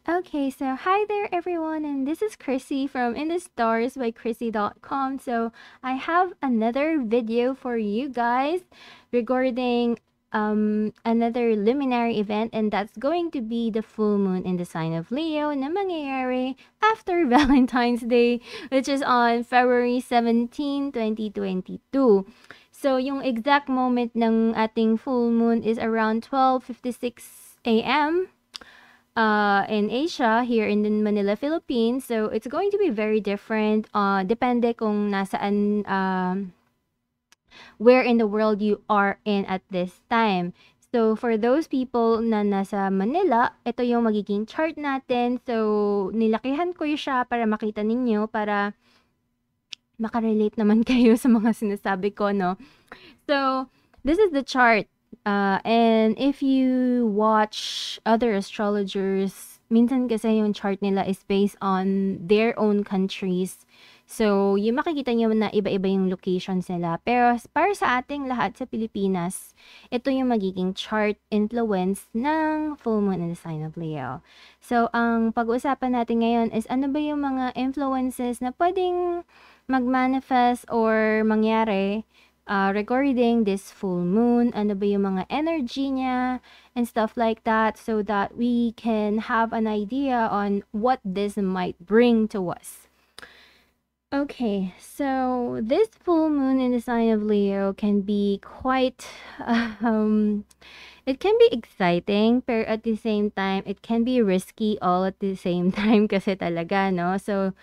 Okay, so hi there everyone, and this is Krissy from In the Stars by Krissy.com. So I have another video for you guys regarding another luminary event, and that's going to be the full moon in the sign of Leo na mangyayari after Valentine's Day, which is on February 17, 2022. So yung exact moment ng ating full moon is around 12:56 a.m. In Asia, here in Manila, Philippines. So it's going to be very different. Depende kung nasaan, where in the world you are in at this time. So for those people na nasa Manila, ito yung magiging chart natin. So nilakihan ko siya para makita ninyo, para makarelate naman kayo sa mga sinasabi ko, no? So this is the chart. And if you watch other astrologers, minsan kasi yung chart nila is based on their own countries. So, yung makikita nyo na iba-iba yung locations nila. Pero para sa ating lahat sa Pilipinas, ito yung magiging chart influence ng full moon in the sign of Leo. So, ang pag-uusapan natin ngayon is ano ba yung mga influences na pwedeng mag-manifest or mangyari regarding this full moon, ano ba yung mga energy niya, and stuff like that, so that we can have an idea on what this might bring to us. Okay, so this full moon in the sign of Leo can be quite, um, it can be exciting, pero at the same time, it can be risky all at the same time kasi talaga, no? So,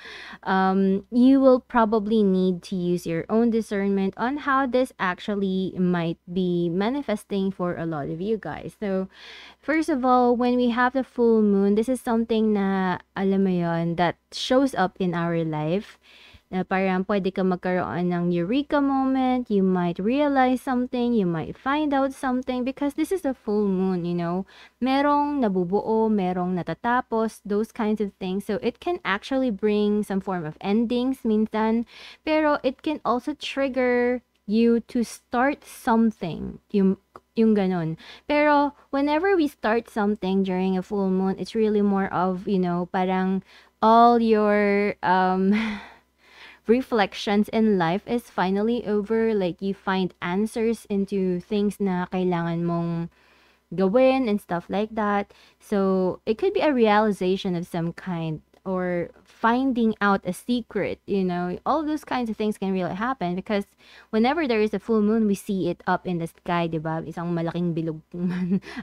you will probably need to use your own discernment on how this actually might be manifesting for a lot of you guys. So, first of all, when we have the full moon, this is something na, alam mo yon, that shows up in our life. Na parang pwede ka magkaroon ng eureka moment, you might realize something, you might find out something because this is a full moon, you know. Merong nabubuo, merong natatapos, those kinds of things. So it can actually bring some form of endings minsan, pero it can also trigger you to start something, yung ganon. Pero whenever we start something during a full moon, it's really more of, you know, parang all your reflections in life is finally over. Like, you find answers into things na kailangan mong gawin and stuff like that. So, it could be a realization of some kind or finding out a secret, you know. All those kinds of things can really happen because whenever there is a full moon, we see it up in the sky, diba? Isang malaking bilog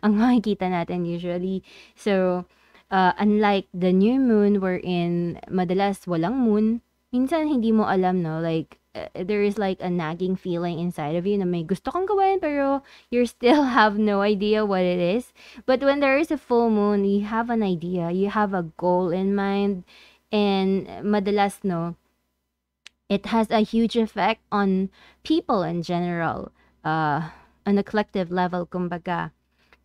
ang makikita natin usually. So, unlike the new moon wherein madalas walang moon, minsan hindi mo alam, no? Like, there is like a nagging feeling inside of you na may gusto kang gawin pero you still have no idea what it is. But when there is a full moon, you have an idea, you have a goal in mind, and madalas, no, it has a huge effect on people in general, on a collective level, kumbaga.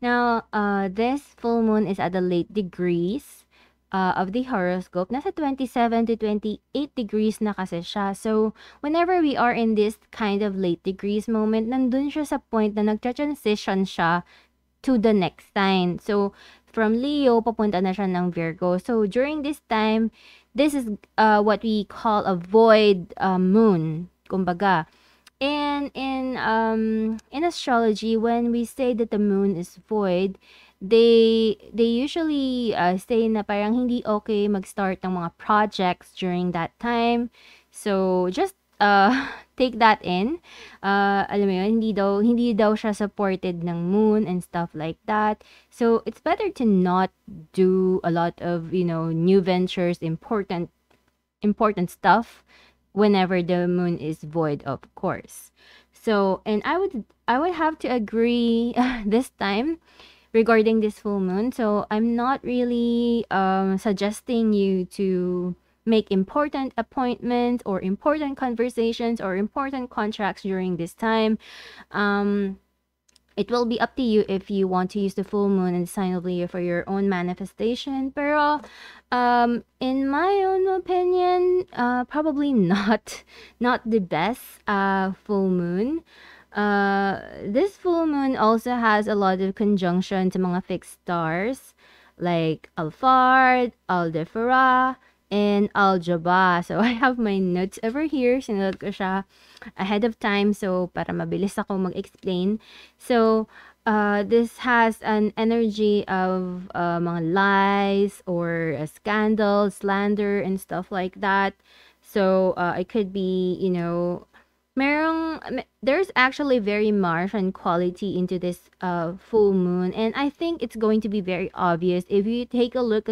Now, this full moon is at the late degrees of the horoscope. Nasa 27 to 28 degrees na kasi siya. So, whenever we are in this kind of late degrees moment, nandun siya sa point na nagtra-transition siya to the next sign. So, from Leo, papunta na siya ng Virgo. So, during this time, this is what we call a void moon, kumbaga. And in astrology, when we say that the moon is void, they usually say na parang hindi okay mag-start ng mga projects during that time. So just take that in. Alam mo yun, hindi daw siya supported ng moon and stuff like that. So it's better to not do a lot of, you know, new ventures, important stuff whenever the moon is void, of course. So, and I would have to agree this time regarding this full moon. So, I'm not really suggesting you to make important appointments or important conversations or important contracts during this time. It will be up to you if you want to use the full moon and sign of Leo for your own manifestation. Pero, in my own opinion, probably not the best full moon. This full moon also has a lot of conjunction to mga fixed stars. like Alphard, Aldefara, and Aljaba. So I have my notes over here. Sinulat ko siya ahead of time so para mabilis ako mag-explain. So, this has an energy of mga lies or a scandal, slander, and stuff like that. So, it could be, there's actually very Martian quality into this full moon, and I think it's going to be very obvious if you take a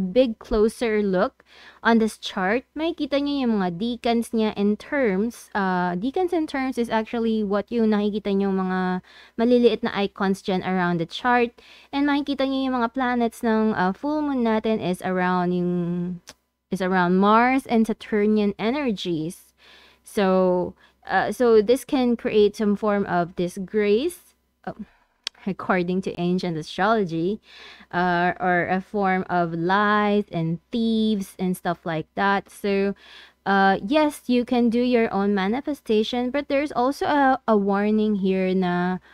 big closer look on this chart. Makikita nyo yung mga decans niya in terms. Decans in terms is actually what yung nakikita nyo mga maliliit na icons dyan around the chart, and makikita nyo yung mga planets ng full moon natin is around Mars and Saturnian energies. So this can create some form of disgrace, according to ancient astrology, or a form of lies and thieves and stuff like that. So, yes, you can do your own manifestation, but there's also a warning here na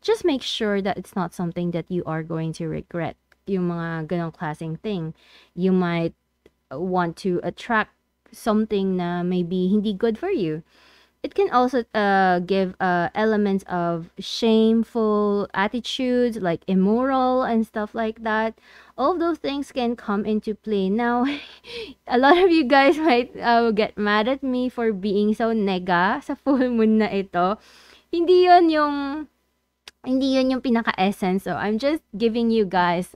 just make sure that it's not something that you are going to regret. Yung mga ganong klaseng thing. You might want to attract something na maybe hindi good for you. It can also give elements of shameful attitudes, like immoral and stuff like that. All of those things can come into play. Now, a lot of you guys might get mad at me for being so nega sa full moon na ito. Hindi yun yung pinaka-essence. So, I'm just giving you guys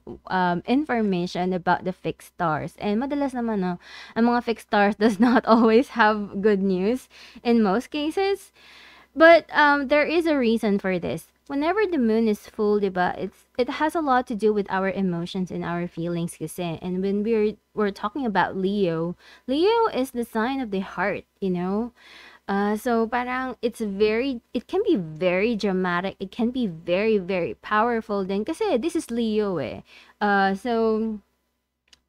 information about the fixed stars. And madalas naman, no, ang mga fixed stars does not always have good news in most cases. But there is a reason for this. Whenever the moon is full, diba, it has a lot to do with our emotions and our feelings kasi. And when we're talking about Leo is the sign of the heart, So parang it can be very dramatic. It can be very, very powerful din kasi this is Leo eh. So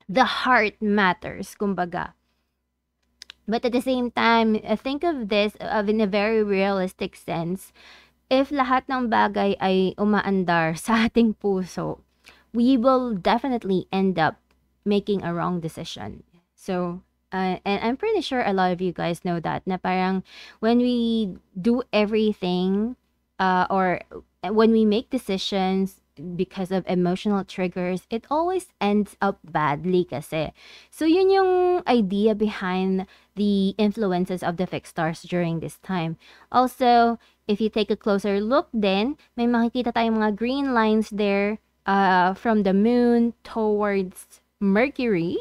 the heart matters, kumbaga. But at the same time, think of this in a very realistic sense. If lahat ng bagay ay umaandar sa ating puso, we will definitely end up making a wrong decision. So, and I'm pretty sure a lot of you guys know that na parang when we do everything or when we make decisions because of emotional triggers, it always ends up badly kasi. So yun yung idea behind the influences of the fixed stars during this time. Also, if you take a closer look then, may makikita tayong mga green lines there from the moon towards Mercury.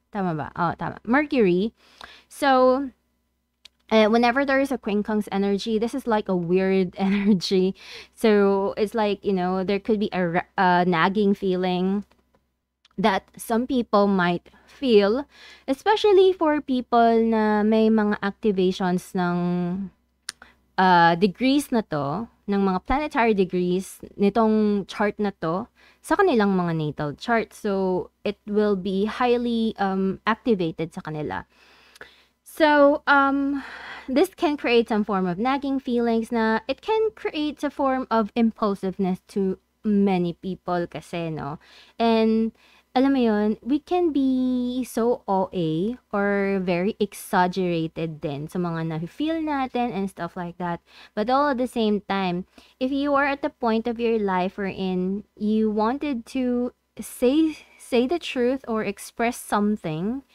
Tama ba? Oh, tama. Mercury. So, whenever there is a quincunx energy, this is like a weird energy. So, it's like, there could be a nagging feeling that some people might feel, especially for people na may mga activations ng degrees na to, ng mga planetary degrees nitong chart na to sa kanilang mga natal chart. So, it will be highly activated sa kanila. So, this can create some form of nagging feelings na it can create a form of impulsiveness to many people kasi, no? And, alam mo yun, we can be so OA or very exaggerated din sa mga na-feel natin and stuff like that. But all at the same time, if you are at the point of your life wherein you wanted to say the truth or express something,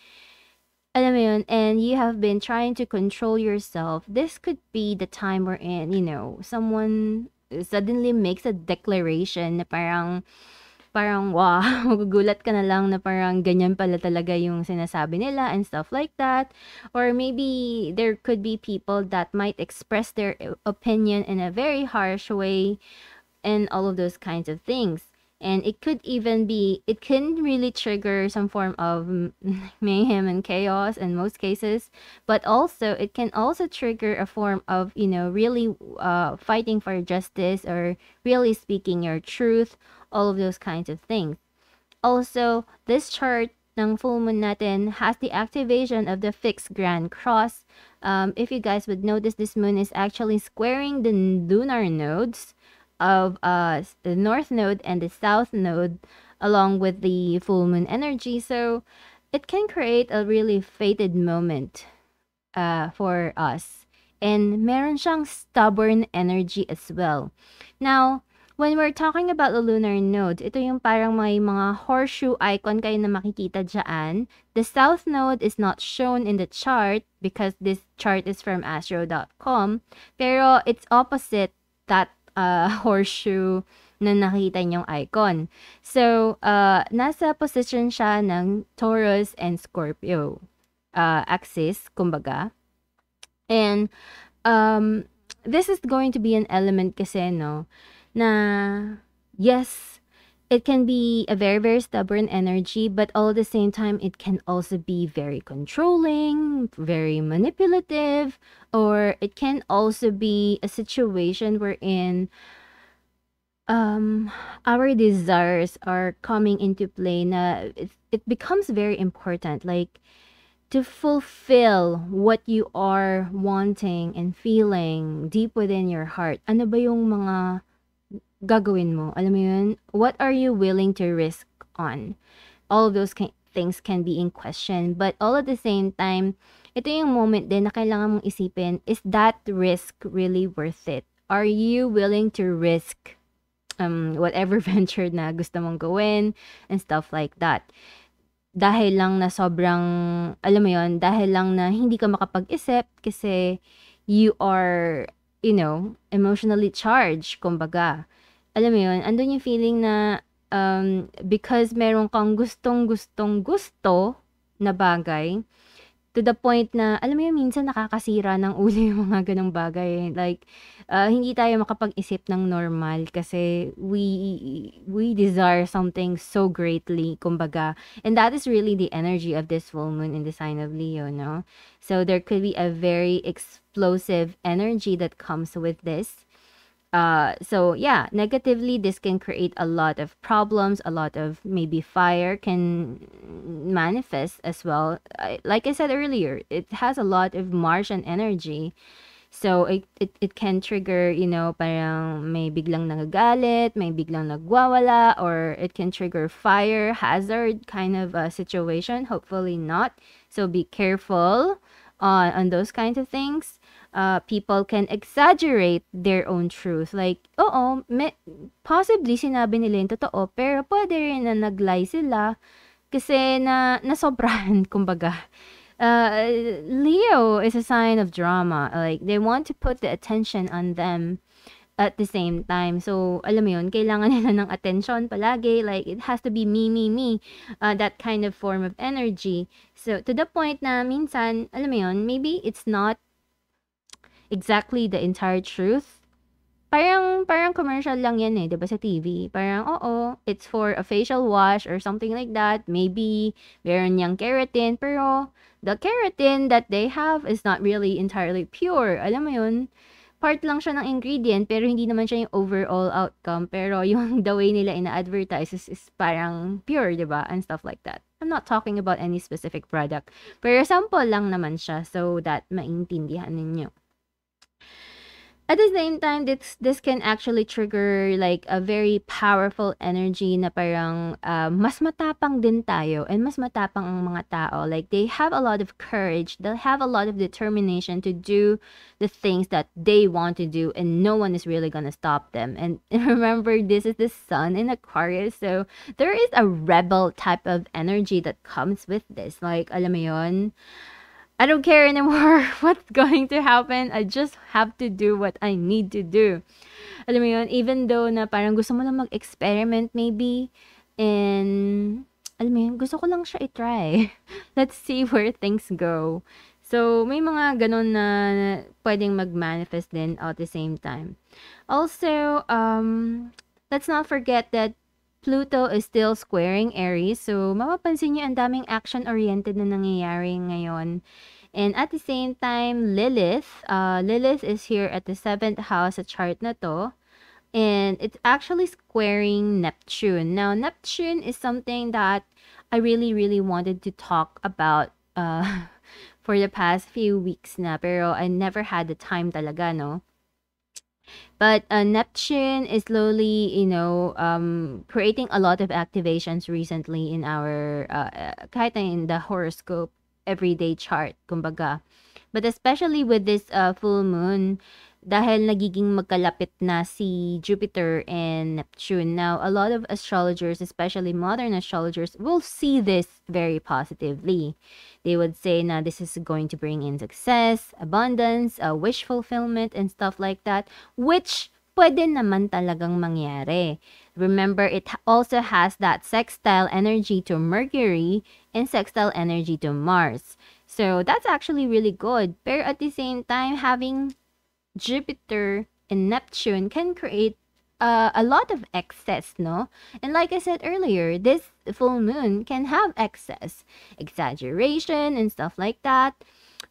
alam mo yun, and you have been trying to control yourself, this could be the time wherein, someone suddenly makes a declaration na parang wow, magugulat ka na lang na parang ganyan pala talaga yung sinasabi nila and stuff like that. Or maybe there could be people that might express their opinion in a very harsh way and all of those kinds of things. And it can really trigger some form of mayhem and chaos in most cases. But also, it can also trigger a form of, really fighting for justice or really speaking your truth, all of those kinds of things. Also, this chart ng full moon natin has the activation of the fixed grand cross. If you guys would notice, this moon is actually squaring the lunar nodes of the north node and the south node along with the full moon energy. So it can create a really fated moment for us. And meron siyang stubborn energy as well. Now, when we're talking about the lunar node, ito yung parang may mga horseshoe icon kayo na makikita dyan. The south node is not shown in the chart because this chart is from astro.com. Pero it's opposite that horseshoe na nakita niyong icon. So, nasa position siya ng Taurus and Scorpio axis, kumbaga. And this is going to be an element kasi, no, na yes, it can be a very, very stubborn energy, but all at the same time, it can also be very controlling, very manipulative, or it can also be a situation wherein our desires are coming into play na it becomes very important, like to fulfill what you are wanting and feeling deep within your heart. Ano ba yung mga gagawin mo? Alam mo yun? What are you willing to risk on? All of those things can be in question. But all at the same time, ito yung moment din na kailangan mong isipin, is that risk really worth it? Are you willing to risk whatever venture na gusto mong gawin and stuff like that? Dahil lang na sobrang, alam mo yon, dahil lang na hindi ka makapag-isip kasi you are, emotionally charged, kumbaga. Alam mo yon, andun yung feeling na because meron kang gustong-gusto na bagay, to the point na, alam mo yun, minsan nakakasira ng ulo yung mga ganong bagay. Like, hindi tayo makapag-isip ng normal kasi we desire something so greatly, kumbaga. And that is really the energy of this full moon in the sign of Leo, no? So there could be a very explosive energy that comes with this. So yeah, negatively, this can create a lot of problems, a lot of maybe fire can manifest as well. Like I said earlier, it has a lot of Martian energy. So it can trigger, parang may biglang nagagalit, may biglang nagwawala, or it can trigger fire hazard kind of a situation. Hopefully not. So be careful on those kinds of things. People can exaggerate their own truth. Like, oo, possibly sinabi nila yung totoo, pero pwede rin na nag-lie sila kasi nasobrahan, kumbaga. Leo is a sign of drama. Like, they want to put the attention on them at the same time. So, alam mo yun, kailangan nila ng attention palagi. Like, it has to be me, me, me. That kind of form of energy. So, to the point na minsan, alam mo yun, maybe it's not exactly the entire truth. Parang commercial lang yan eh, 'di ba, sa TV. Parang, oo, it's for a facial wash or something like that. Maybe meron niyang keratin, pero the keratin that they have is not really entirely pure. Alam mo yun? Part lang siya ng ingredient, pero hindi naman siya yung overall outcome. Pero yung the way nila ina-advertise is parang pure, 'di ba? And stuff like that. I'm not talking about any specific product. Pero sample lang naman siya so that maintindihan ninyo. At the same time, this can actually trigger like a very powerful energy na parang mas matapang din tayo and mas matapang ang mga tao. Like they have a lot of courage, they have a lot of determination to do the things that they want to do and no one is really gonna stop them. And remember, this is the sun in Aquarius, so there is a rebel type of energy that comes with this. Like, alam mo yun? I don't care anymore what's going to happen. I just have to do what I need to do. Alam mo yun, even though na parang gusto mo lang mag-experiment maybe, and alam mo yun, gusto ko lang siya i-try. Let's see where things go. So, may mga ganun na pwedeng mag-manifest din at the same time. Also, let's not forget that Pluto is still squaring Aries. So, mapapansin niyo ang daming action-oriented na nangyayari ngayon. And at the same time, Lilith is here at the 7th house sa chart na to. And it's actually squaring Neptune. Now, Neptune is something that I really, really wanted to talk about for the past few weeks na. Pero I never had the time talaga, no? But Neptune is slowly, creating a lot of activations recently in our, kahit na in the horoscope everyday chart, kumbaga. But especially with this full moon, dahil nagiging magkalapit na si Jupiter and Neptune. Now, a lot of astrologers, especially modern astrologers, will see this very positively. They would say na this is going to bring in success, abundance, wish fulfillment, and stuff like that, which pwede naman talagang mangyari. Remember, it also has that sextile energy to Mercury and sextile energy to Mars. So that's actually really good. Pero at the same time, having Jupiter and Neptune can create a lot of excess, no? And like I said earlier, this full moon can have excess, exaggeration, and stuff like that.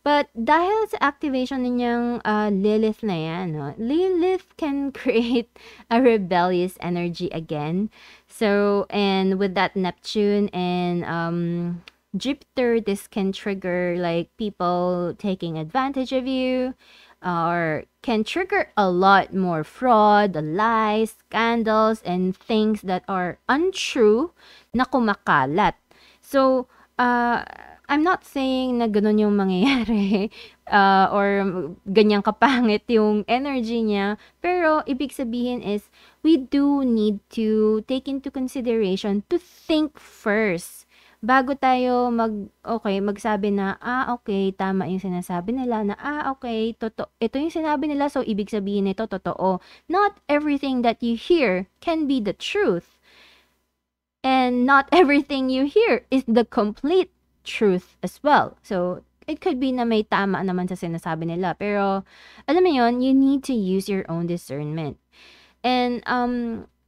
But dahil sa activation ninyang Lilith na yan, no? Lilith can create a rebellious energy again. So, and with that Neptune and Jupiter, this can trigger like people taking advantage of you, or can trigger a lot more fraud, lies, scandals, and things that are untrue na kumakalat. So, I'm not saying na ganun yung mangyayari or ganyang kapangit yung energy niya. Pero, ibig sabihin is, we do need to take into consideration to think first bago tayo magsabi na, okay, tama yung sinasabi nila, na, okay, ito yung sinabi nila, so ibig sabihin nito, totoo. Not everything that you hear can be the truth. And not everything you hear is the complete truth as well. So, it could be na may tama naman sa sinasabi nila. Pero, alam mo yun, you need to use your own discernment. And,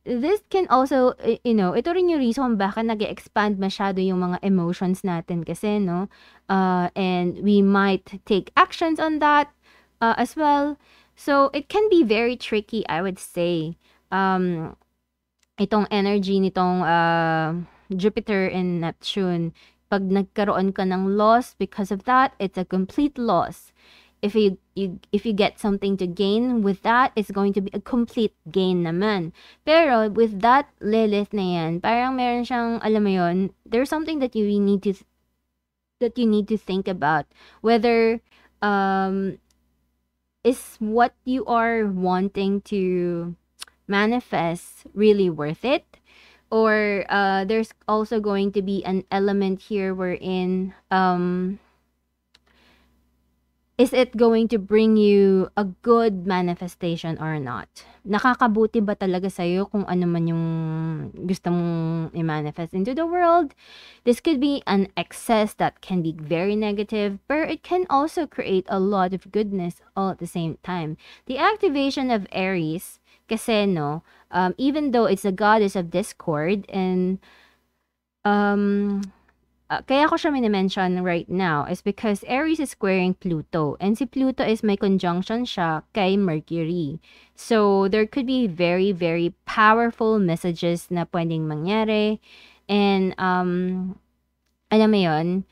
this can also, ito rin yung reason baka nag-expand masyado yung mga emotions natin kasi, no? And we might take actions on that as well. So, it can be very tricky, I would say. Itong energy nitong Jupiter and Neptune, pag nagkaroon ka ng loss because of that, it's a complete loss. If you get something to gain with that, it's going to be a complete gain naman. Pero with that Lilith na yan, parang meron siyang, alam mo yun, there's something that you need to think about, whether is what you are wanting to manifest really worth it, or there's also going to be an element here wherein is it going to bring you a good manifestation or not? Nakakabuti ba talaga sa'yo kung ano man yung gusto mong i-manifest into the world? This could be an excess that can be very negative, but it can also create a lot of goodness all at the same time. The activation of Aries, kasi no, even though it's a goddess of discord, and kaya ko siya minimension right now is because Aries is squaring Pluto. And si Pluto is may conjunction siya kay Mercury. So, there could be very, very powerful messages na pwedeng mangyari. And, alam mo yun,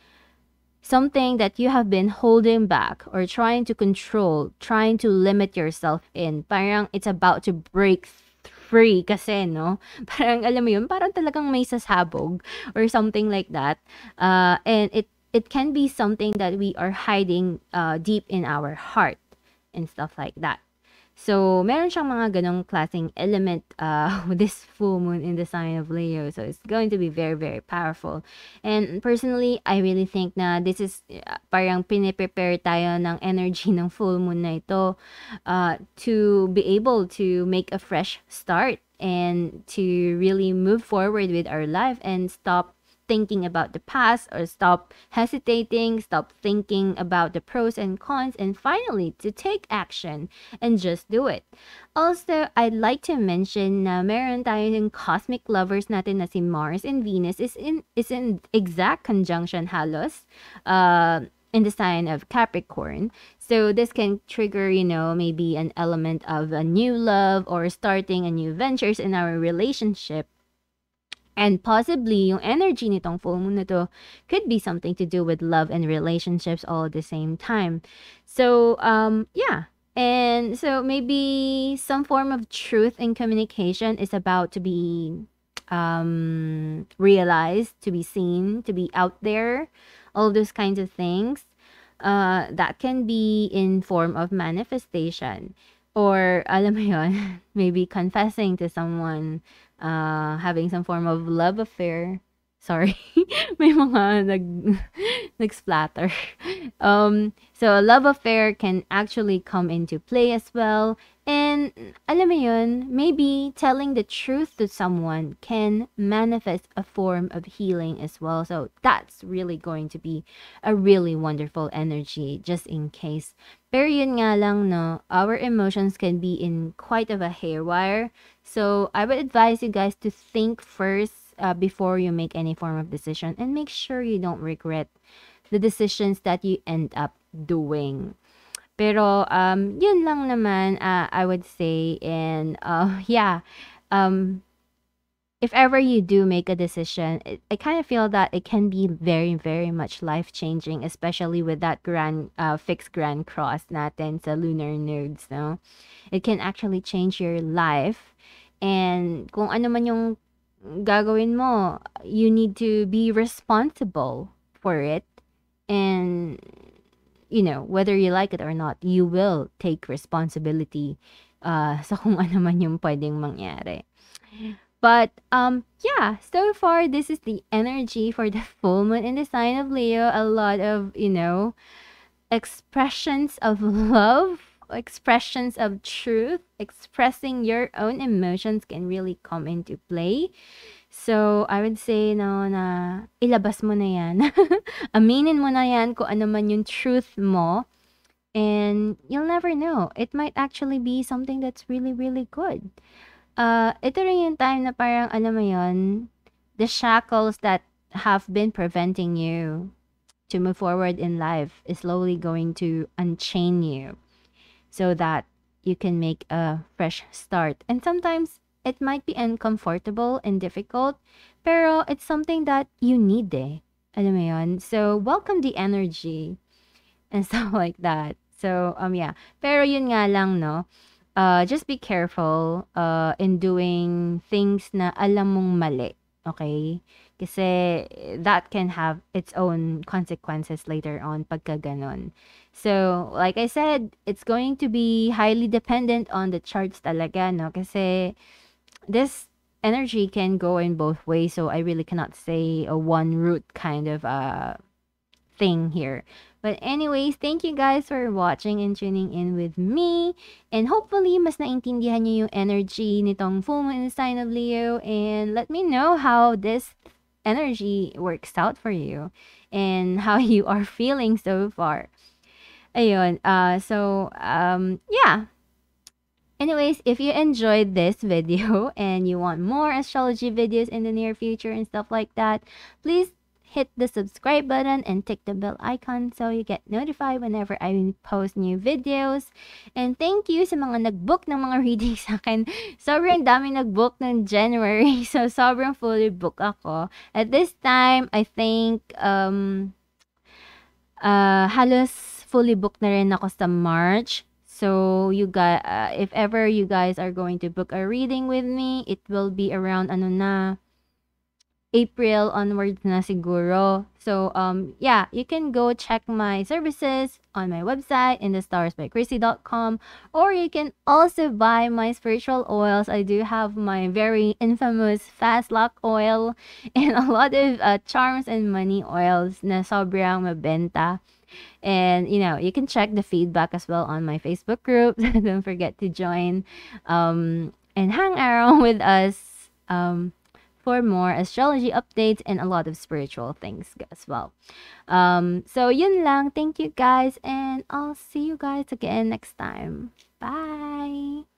something that you have been holding back or trying to control, trying to limit yourself in, parang it's about to break free kasi, no? Parang, alam mo yun, parang talagang may sasabog or something like that. And it can be something that we are hiding deep in our heart and stuff like that. So, meron siyang mga ganong klaseng element with this full moon in the sign of Leo. So, it's going to be very, very powerful. And personally, I really think na this is parang piniprepare tayo ng energy ng full moon na ito to be able to make a fresh start and to really move forward with our life and stop thinking about the past, or stop hesitating, stop thinking about the pros and cons, and finally to take action and just do it. Also, I'd like to mention na meron tayong cosmic lovers natin na si Mars and Venus is in exact conjunction halos in the sign of Capricorn. So this can trigger, maybe an element of a new love or starting a new ventures in our relationship. And possibly, yung energy nitong full moon na to could be something to do with love and relationships all at the same time. So, yeah. And so maybe some form of truth in communication is about to be realized, to be seen, to be out there, all those kinds of things. That can be in form of manifestation or alam mo yun, maybe confessing to someone, having some form of love affair. Sorry, may mga nag-splatter. So a love affair can actually come into play as well. And alam mo yun, maybe telling the truth to someone can manifest a form of healing as well. So that's really going to be a really wonderful energy just in case. Pero yun nga lang, no, our emotions can be in quite of a haywire. So I would advise you guys to think first, before you make any form of decision, and make sure you don't regret the decisions that you end up doing. Pero yun lang naman, I would say. And yeah, um if ever you do make a decision, I kind of feel that it can be very, very much life changing, especially with that grand fixed grand cross natin sa lunar nodes, no? It can actually change your life. And kung ano man yung gagawin mo, you need to be responsible for it. And whether you like it or not, you will take responsibility sa kung ano man yung pwedeng mangyari. But yeah, so far this is the energy for the full moon in the sign of Leo. A lot of, expressions of love, expressions of truth, expressing your own emotions can really come into play. So, I would say no na ilabas mo na yan. Aminin mo na yan kung ano man yung truth mo. And you'll never know. It might actually be something that's really, really good. Ito rin yung time na parang, alam mo yun, the shackles that have been preventing you to move forward in life is slowly going to unchain you so that you can make a fresh start. And sometimes it might be uncomfortable and difficult, pero it's something that you need eh. Alam mo yun? So, welcome the energy and stuff like that. So, yeah. Pero yun nga lang, no? Just be careful in doing things na alam mong mali. Okay? Kasi that can have its own consequences later on pagka ganon. So, like I said, it's going to be highly dependent on the charts talaga, no? Kasi this energy can go in both ways, so I really cannot say a one route kind of thing here. But anyways, thank you guys for watching and tuning in with me. And hopefully, mas naintindihan niyo yung energy nitong full moon in the sign of Leo. And let me know how this energy works out for you and how you are feeling so far. Ayun. Yeah. Anyways, if you enjoyed this video and you want more astrology videos in the near future and stuff like that, please hit the subscribe button and tick the bell icon so you get notified whenever I post new videos. And thank you sa mga nag-book ng mga readings sa akin. Sobrang dami nag-book ng January. So, sobrang fully book ako. At this time, I think, halos fully booked na rin ako sa March. So, you guys, if ever you guys are going to book a reading with me, it will be around April onwards na siguro. So, yeah, you can go check my services on my website in thestarsbykrissy.com, or you can also buy my spiritual oils. I do have my very infamous fast luck oil and a lot of charms and money oils na sobrang mabenta. And, you can check the feedback as well on my Facebook group. Don't forget to join and hang around with us for more astrology updates and a lot of spiritual things as well. So, yun lang. Thank you guys. And I'll see you guys again next time. Bye!